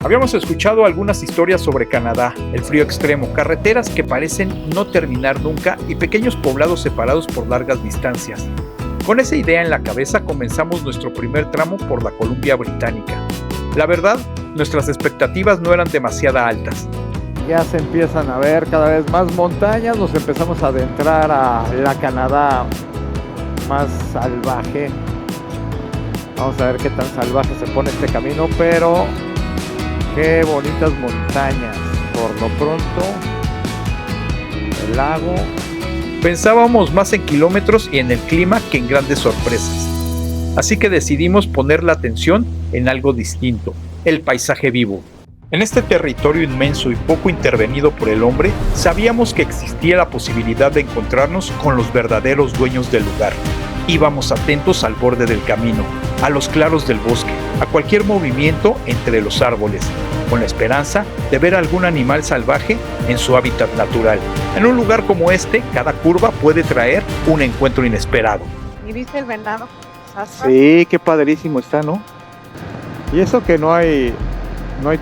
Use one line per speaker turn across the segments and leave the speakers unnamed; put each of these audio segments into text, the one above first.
Habíamos escuchado algunas historias sobre Canadá, el frío extremo, carreteras que parecen no terminar nunca y pequeños poblados separados por largas distancias. Con esa idea en la cabeza comenzamos nuestro primer tramo por la Columbia Británica. La verdad, nuestras expectativas no eran demasiado altas.
Ya se empiezan a ver cada vez más montañas, nos empezamos a adentrar a la Canadá más salvaje. Vamos a ver qué tan salvaje se pone este camino, pero qué bonitas montañas. Por lo pronto, el lago.
Pensábamos más en kilómetros y en el clima que en grandes sorpresas. Así que decidimos poner la atención en algo distinto, el paisaje vivo. En este territorio inmenso y poco intervenido por el hombre, sabíamos que existía la posibilidad de encontrarnos con los verdaderos dueños del lugar. Íbamos atentos al borde del camino, a los claros del bosque, a cualquier movimiento entre los árboles, con la esperanza de ver algún animal salvaje en su hábitat natural. En un lugar como este, cada curva puede traer un encuentro inesperado.
¿Y viste el venado?
Sí, qué padrísimo está, ¿no? Y eso que no hay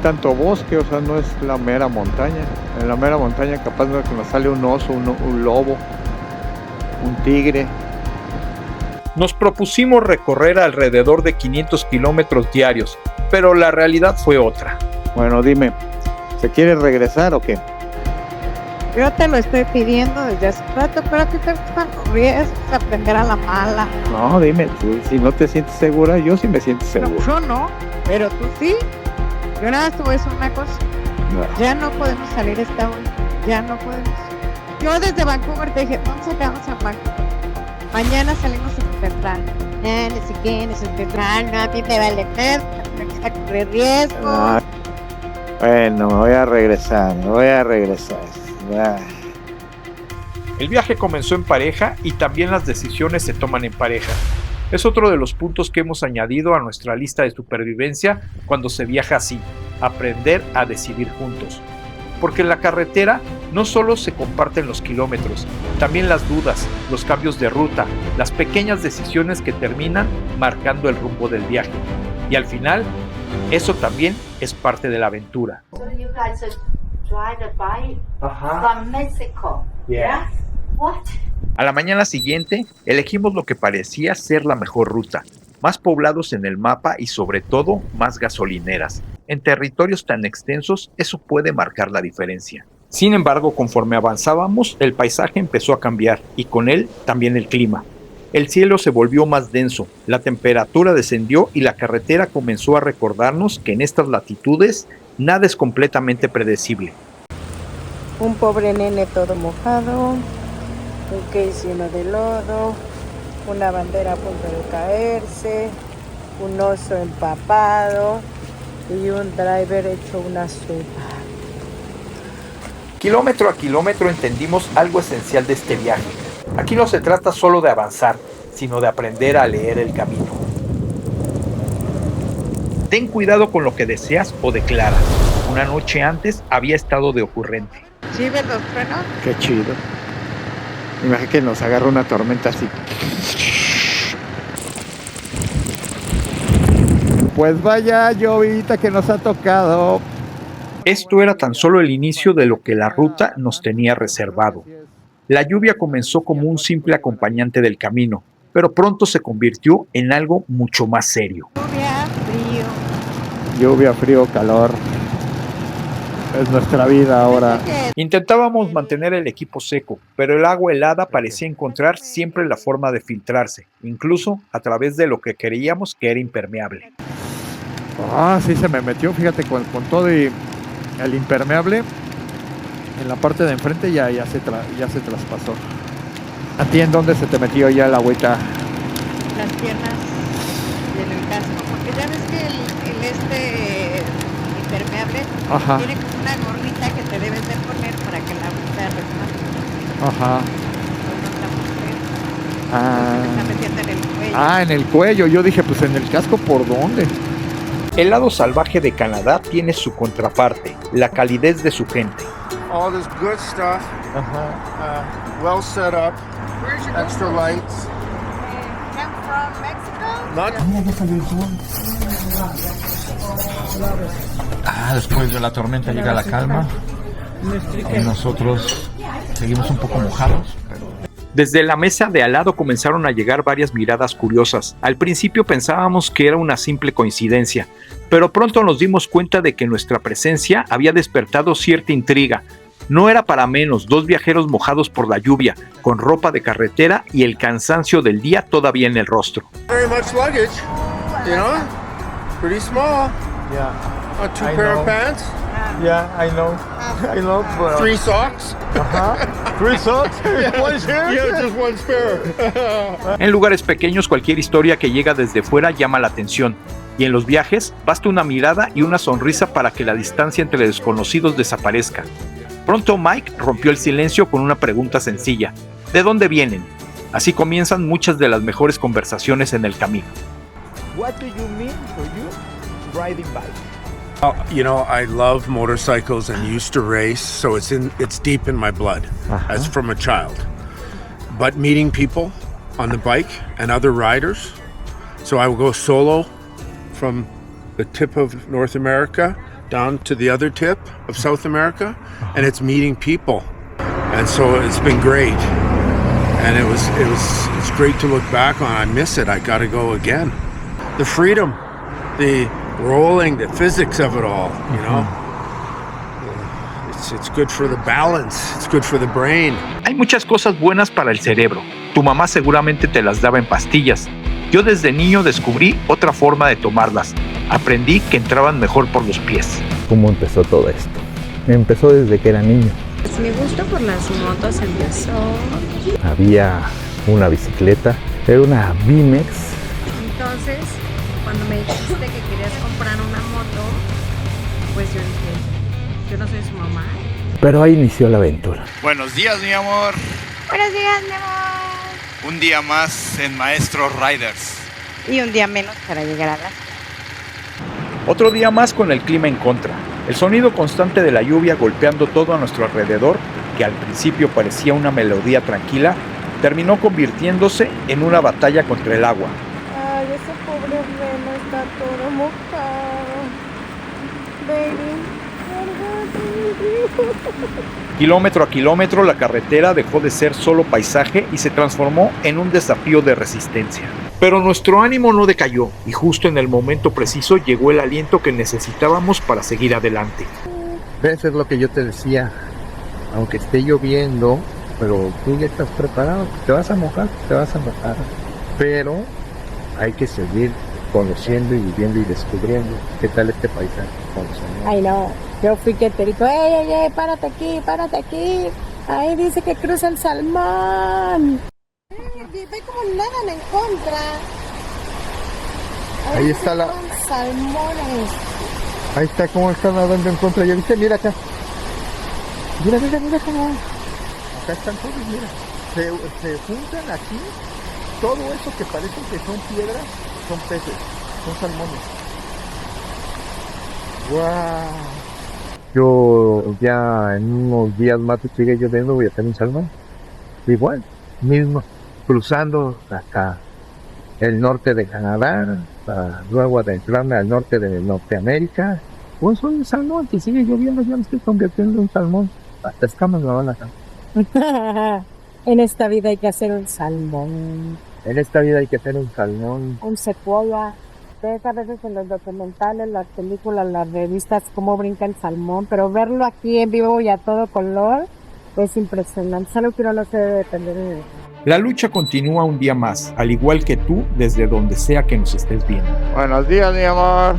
tanto bosque, o sea, no es la mera montaña. En la mera montaña capaz de que nos sale un oso, un lobo, un tigre.
Nos propusimos recorrer alrededor de 500 kilómetros diarios, pero la realidad fue otra.
Bueno, dime, ¿se quiere regresar o qué?
Yo te lo estoy pidiendo desde hace rato, pero a ti te gustan los riesgos, aprender a la mala.
No, dime, si no te sientes segura, yo sí me siento segura.
No, yo no, pero tú sí. Yo nada más te voy a decir una cosa.
No.
Ya no podemos salir esta hora. Ya no podemos. Yo desde Vancouver te dije, ¿dónde sacamos a Vancouver? Mañana salimos súper temprano. No sé qué, no sé temprano, a ti te vale nada, no quieres correr riesgos.
Ah, bueno, me voy a regresar. Ah.
El viaje comenzó en pareja y también las decisiones se toman en pareja. Es otro de los puntos que hemos añadido a nuestra lista de supervivencia cuando se viaja así, aprender a decidir juntos. Porque en la carretera no solo se comparten los kilómetros, también las dudas, los cambios de ruta, las pequeñas decisiones que terminan marcando el rumbo del viaje. Y al final, eso también es parte de la aventura.
So you guys are driving a bike from Mexico, yeah? What?
A la mañana siguiente, elegimos lo que parecía ser la mejor ruta, más poblados en el mapa y sobre todo más gasolineras. En territorios tan extensos, eso puede marcar la diferencia. Sin embargo, conforme avanzábamos, el paisaje empezó a cambiar y con él también el clima. El cielo se volvió más denso, la temperatura descendió y la carretera comenzó a recordarnos que en estas latitudes nada es completamente predecible.
Un pobre nene todo mojado, un case lleno de lodo, una bandera a punto de caerse, un oso empapado y un driver hecho una sopa.
Kilómetro a kilómetro entendimos algo esencial de este viaje. Aquí no se trata solo de avanzar, sino de aprender a leer el camino. Ten cuidado con lo que deseas o declaras. Una noche antes había estado de ocurrente.
¿Sí ves los frenos?
Qué chido. Imagínate que nos agarra una tormenta así. Pues vaya llovita que nos ha tocado.
Esto era tan solo el inicio de lo que la ruta nos tenía reservado. La lluvia comenzó como un simple acompañante del camino, pero pronto se convirtió en algo mucho más serio.
Lluvia, frío, calor. Es nuestra vida ahora.
Intentábamos mantener el equipo seco, pero el agua helada parecía encontrar siempre la forma de filtrarse, incluso a través de lo que creíamos que era impermeable.
Ah, sí se me metió, fíjate, con todo y el impermeable en la parte de enfrente ya se traspasó. ¿A ti en dónde se te metió ya la agüita?
Las piernas y en el casco, porque ya ves que el impermeable tiene como una gorrita que te debes de poner para que la agüita resbale.
Ajá.
Se está metiendo en el cuello.
Ah, en el cuello. Yo dije, pues en el casco, ¿por dónde?
El lado salvaje de Canadá tiene su contraparte, la calidez de su gente.
All this good stuff, well set up, extra lights.
I'm from Mexico.
Not
Después de la tormenta llega la calma y nosotros seguimos un poco mojados. Desde la mesa de al lado comenzaron a llegar varias miradas curiosas. Al principio pensábamos que era una simple coincidencia, pero pronto nos dimos cuenta de que nuestra presencia había despertado cierta intriga. No era para menos, 2 viajeros mojados por la lluvia, con ropa de carretera y el cansancio del día todavía en el rostro.
Very much luggage, you know? Pretty small.
Yeah.
A 2 pair of pants,
Yeah, I know. I know.
3 socks.
Ajá. 3 socks. One shirt.
Yeah, just 1 spare.
En lugares pequeños cualquier historia que llega desde fuera llama la atención, y en los viajes basta una mirada y una sonrisa para que la distancia entre desconocidos desaparezca. Pronto Mike rompió el silencio con una pregunta sencilla: ¿de dónde vienen? Así comienzan muchas de las mejores conversaciones en el camino.
What do you mean for you riding bike?
You know, I love motorcycles and used to race, so it's deep in my blood as from a child. But meeting people on the bike and other riders, so I will go solo from the tip of North America down to the other tip of South America, and it's meeting people, and so it's been great, and it's great to look back on. I miss it. I got to go again. The freedom, the rolling, the physics of it all, you know. It's good for the balance. It's good for the brain.
Hay muchas cosas buenas para el cerebro. Tu mamá seguramente te las daba en pastillas. Yo desde niño descubrí otra forma de tomarlas. Aprendí que entraban mejor por los pies.
¿Cómo empezó todo esto? Empezó desde que era niño.
Pues mi gusto por las motos empezó.
Había una bicicleta, era una BMX.
Entonces, cuando me dijiste que querías comprar una moto, pues yo dije, yo no soy su mamá.
Pero ahí inició la aventura.
Buenos días, mi amor.
Buenos días, mi amor.
Un día más en Maestros Riders.
Y un día menos para llegar a la...
Otro día más con el clima en contra. El sonido constante de la lluvia golpeando todo a nuestro alrededor, que al principio parecía una melodía tranquila, terminó convirtiéndose en una batalla contra el agua.
Ay, ese pobre reno está todo mojado.
Kilómetro a kilómetro, la carretera dejó de ser solo paisaje y se transformó en un desafío de resistencia. Pero nuestro ánimo no decayó, y justo en el momento preciso llegó el aliento que necesitábamos para seguir adelante.
¿Ves? Es lo que yo te decía. Aunque esté lloviendo, pero tú ya estás preparado. Te vas a mojar, pero hay que seguir conociendo y viviendo y descubriendo qué tal este paisaje.
Ay, no. Yo fui que te dijo, ey, párate aquí. Ahí dice que cruza el salmón. Ve como nadan en contra.
Ahí está la...
salmones.
Ahí está como está nadando en contra. ¿Ya viste? Mira acá. Mira cómo. Acá están todos, mira. Se juntan aquí. Todo eso que parece que son piedras, son peces, son salmones. ¡Wow! Yo ya en unos días más que sigue lloviendo voy a tener un salmón. Igual, mismo, cruzando hasta el norte de Canadá, para luego adentrarme al norte de Norteamérica. Pues soy un salmón, si sigue lloviendo ya me estoy convirtiendo en un salmón. Hasta escamas me van a sacar.
En esta vida hay que hacer un salmón.
En esta vida hay que hacer un salmón.
Un secuoya. Ves a veces en los documentales, las películas, las revistas, cómo brinca el salmón, pero verlo aquí en vivo y a todo color es impresionante. Solo que uno no se debe depender de...
La lucha continúa un día más, al igual que tú, desde donde sea que nos estés viendo.
Buenos días, mi amor.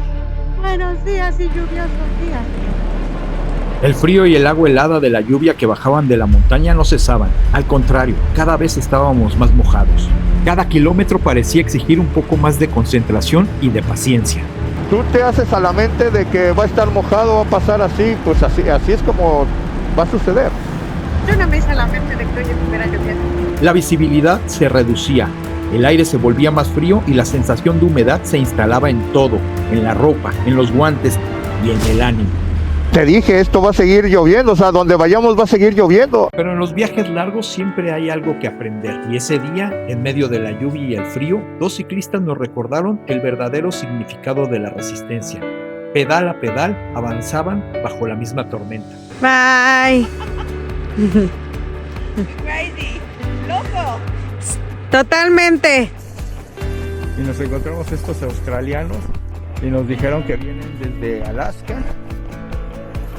Buenos días y lluviosos días.
El frío y el agua helada de la lluvia que bajaban de la montaña no cesaban. Al contrario, cada vez estábamos más mojados. Cada kilómetro parecía exigir un poco más de concentración y de paciencia.
Tú te haces a la mente de que va a estar mojado, va a pasar así, pues así es como va a suceder.
Yo no me hice la mente de que hoy estuviera lloviendo.
La visibilidad se reducía, el aire se volvía más frío y la sensación de humedad se instalaba en todo, en la ropa, en los guantes y en el ánimo.
Te dije, esto va a seguir lloviendo, o sea, donde vayamos va a seguir lloviendo.
Pero en los viajes largos siempre hay algo que aprender. Y ese día, en medio de la lluvia y el frío, 2 ciclistas nos recordaron el verdadero significado de la resistencia. Pedal a pedal avanzaban bajo la misma tormenta.
Bye.
Crazy, loco.
Totalmente.
Y nos encontramos estos australianos y nos dijeron que vienen desde Alaska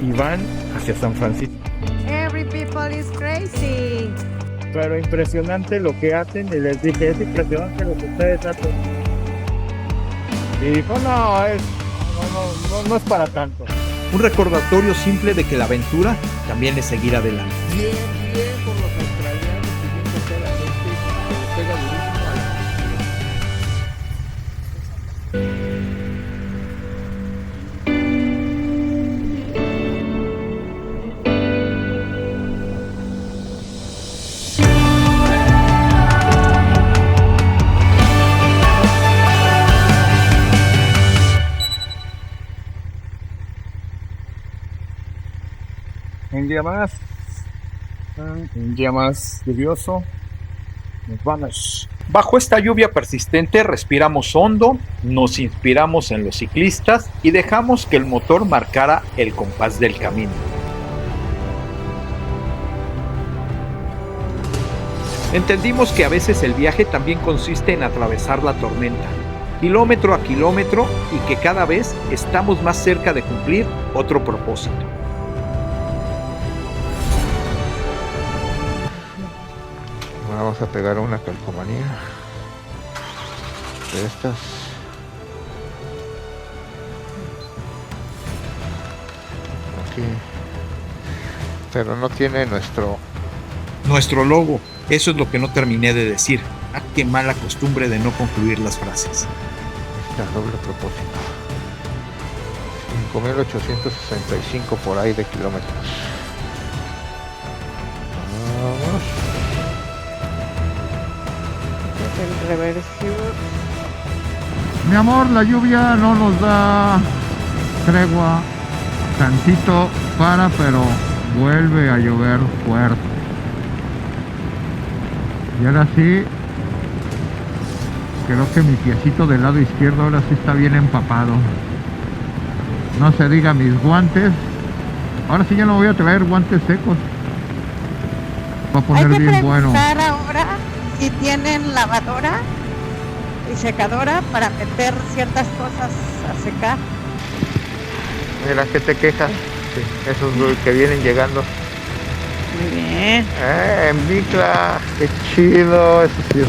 y van hacia San Francisco.
Every people is crazy.
Pero impresionante lo que hacen y les dije, es impresionante lo que ustedes hacen. Y dijo, no es para tanto.
Un recordatorio simple de que la aventura también es seguir adelante.
Bien por los australianos y bien por toda la gente que le pega durísimo a la... Un día más lluvioso, nos vamos.
Bajo esta lluvia persistente respiramos hondo, nos inspiramos en los ciclistas y dejamos que el motor marcara el compás del camino. Entendimos que a veces el viaje también consiste en atravesar la tormenta, kilómetro a kilómetro, y que cada vez estamos más cerca de cumplir otro propósito.
Vamos a pegar una calcomanía de estas. Aquí. Pero no tiene nuestro
Nuestro logo, eso es lo que no terminé de decir. Ah, qué mala costumbre de no concluir las frases.
doble propósito. 5.865 por ahí de kilómetros. Vamos.
El reversivo.
Mi amor, la lluvia no nos da tregua. Tantito para, pero vuelve a llover fuerte. Y ahora sí, creo que mi piecito del lado izquierdo ahora sí está bien empapado. No se diga mis guantes. Ahora sí ya no voy a traer guantes secos. Va a poner
Hay que
bien bueno.
preguntar ahora si tienen lavadora y secadora para meter ciertas cosas a secar.
Mira, ¿qué te quejas? Sí, esos que vienen llegando.
Muy bien.
En Bicla, qué chido. Eso sí es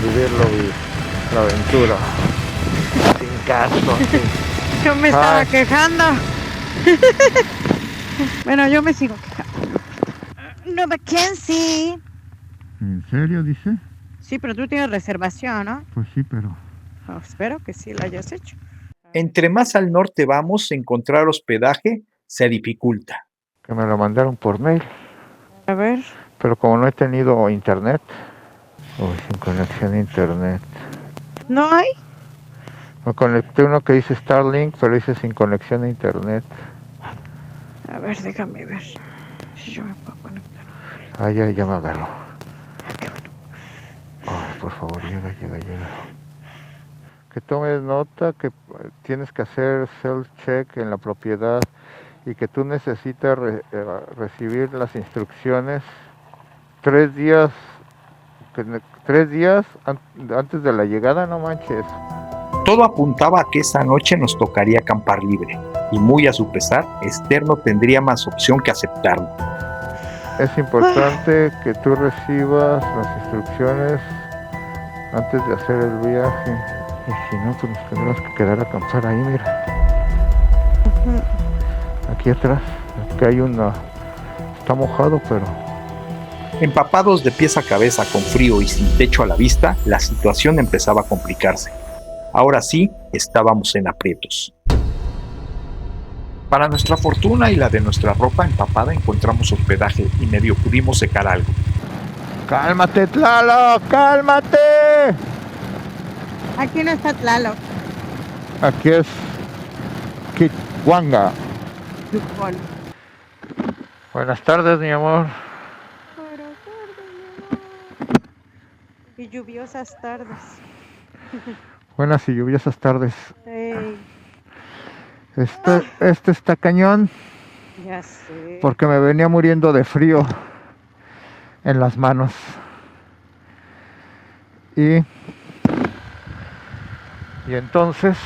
vivirlo, la aventura. Sin gasto.
Yo me estaba
Ay.
quejando. Bueno, yo me sigo quejando. No, Mackenzie.
¿En serio, dice?
Sí, pero tú tienes reservación, ¿no?
Pues sí, pero...
Oh, espero que sí la hayas hecho.
Entre más al norte vamos, encontrar hospedaje se dificulta.
Que me lo mandaron por mail.
A ver.
Pero como no he tenido internet. Sin conexión a internet.
¿No hay?
Me conecté uno que dice Starlink, pero dice sin conexión a internet.
A ver, déjame ver si yo me puedo conectar.
Ya me agarró. Por favor, llega. Que tomes nota que tienes que hacer self-check en la propiedad y que tú necesitas recibir las instrucciones 3 días antes de la llegada, no manches.
Todo apuntaba a que esa noche nos tocaría acampar libre, y muy a su pesar, Esther no tendría más opción que aceptarlo.
Es importante que tú recibas las instrucciones antes de hacer el viaje. Y si no, pues nos tendremos que quedar a acampar ahí, mira. Aquí atrás, aquí hay una... Está mojado, pero...
Empapados de pies a cabeza, con frío y sin techo a la vista, la situación empezaba a complicarse. Ahora sí, estábamos en aprietos. Para nuestra fortuna y la de nuestra ropa empapada, encontramos hospedaje y medio pudimos secar algo.
¡Cálmate, Tlaloc! ¡Cálmate!
Aquí no está Tlaloc.
Aquí es Kitwanga. Buenas tardes, mi amor.
Y lluviosas tardes.
Buenas y lluviosas tardes.
Ey,
Este está cañón
ya sé.
porque me venía muriendo de frío en las manos. Y entonces,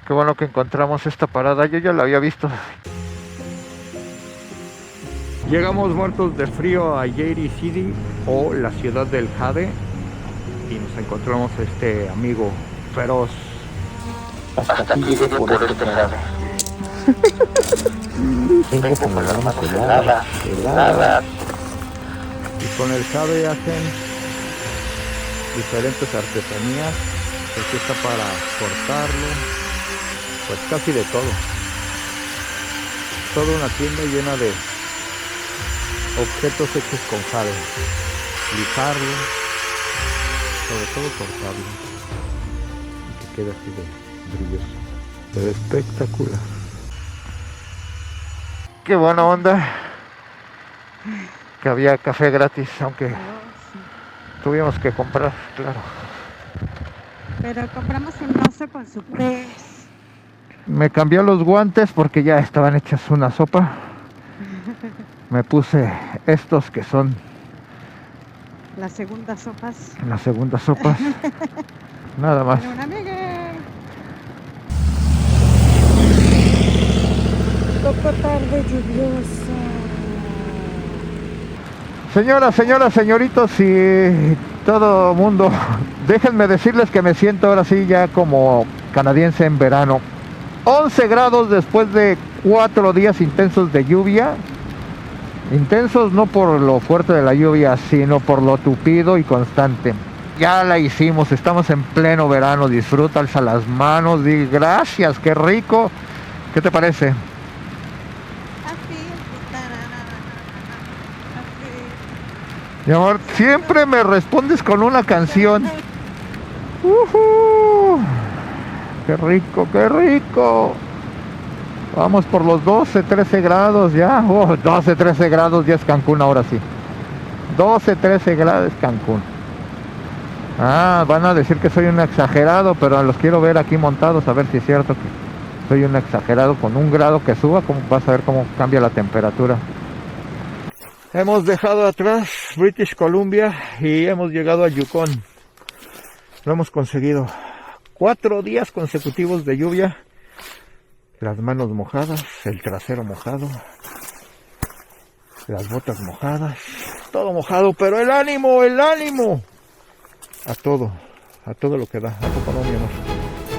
qué bueno que encontramos esta parada. Yo ya la había visto. Llegamos muertos de frío a Yeri City, o la ciudad del jade, y nos encontramos a este amigo feroz.
Hasta aquí llegué por este lado. Vengo con las manos heladas.
Y con el jade hacen diferentes artesanías. Aquí está para cortarlo, pues casi de todo. Toda una tienda llena de objetos hechos con jade. Lijarlo, sobre todo cortarlo, y que quede así de brilloso. Se ve espectacular. Qué buena onda que había café gratis, aunque tuvimos que comprar, claro.
Pero compramos un oso con su pez.
Me cambié los guantes porque ya estaban hechas una sopa. Me puse estos que son
Las segundas sopas.
las segundas sopas. Nada más.
Para una amiga.
Poco tarde lluviosa.
Señoras, señoritos y todo mundo, déjenme decirles que me siento ahora sí ya como canadiense en verano. 11 grados después de 4 días intensos de lluvia. Intensos no por lo fuerte de la lluvia, sino por lo tupido y constante. Ya la hicimos, estamos en pleno verano, disfruta, alza las manos, di gracias, qué rico. ¿Qué te parece?
Así.
Mi amor, siempre me respondes con una canción. ¡Qué rico, qué rico! Vamos por los 12, 13 grados ya. 12, 13 grados ya es Cancún ahora sí. 12, 13 grados es Cancún. Ah, van a decir que soy un exagerado, pero los quiero ver aquí montados a ver si es cierto que soy un exagerado. Con 1 grado que suba, vas a ver cómo cambia la temperatura. Hemos dejado atrás British Columbia y hemos llegado a Yukon. Lo hemos conseguido. 4 días consecutivos de lluvia. Las manos mojadas, el trasero mojado, las botas mojadas, todo mojado, pero el ánimo, a todo lo que da. ¿A poco no, mi amor?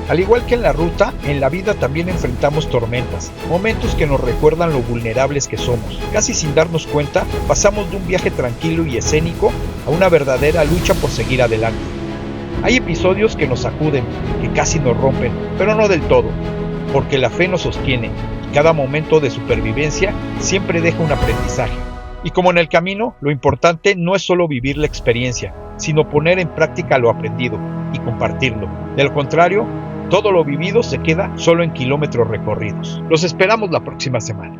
Al igual que en la ruta, en la vida también enfrentamos tormentas, momentos que nos recuerdan lo vulnerables que somos. Casi sin darnos cuenta, pasamos de un viaje tranquilo y escénico a una verdadera lucha por seguir adelante. Hay episodios que nos sacuden, que casi nos rompen, pero no del todo, porque la fe nos sostiene y cada momento de supervivencia siempre deja un aprendizaje. Y como en el camino, lo importante no es solo vivir la experiencia, sino poner en práctica lo aprendido y compartirlo. De lo contrario, todo lo vivido se queda solo en kilómetros recorridos. Los esperamos la próxima semana.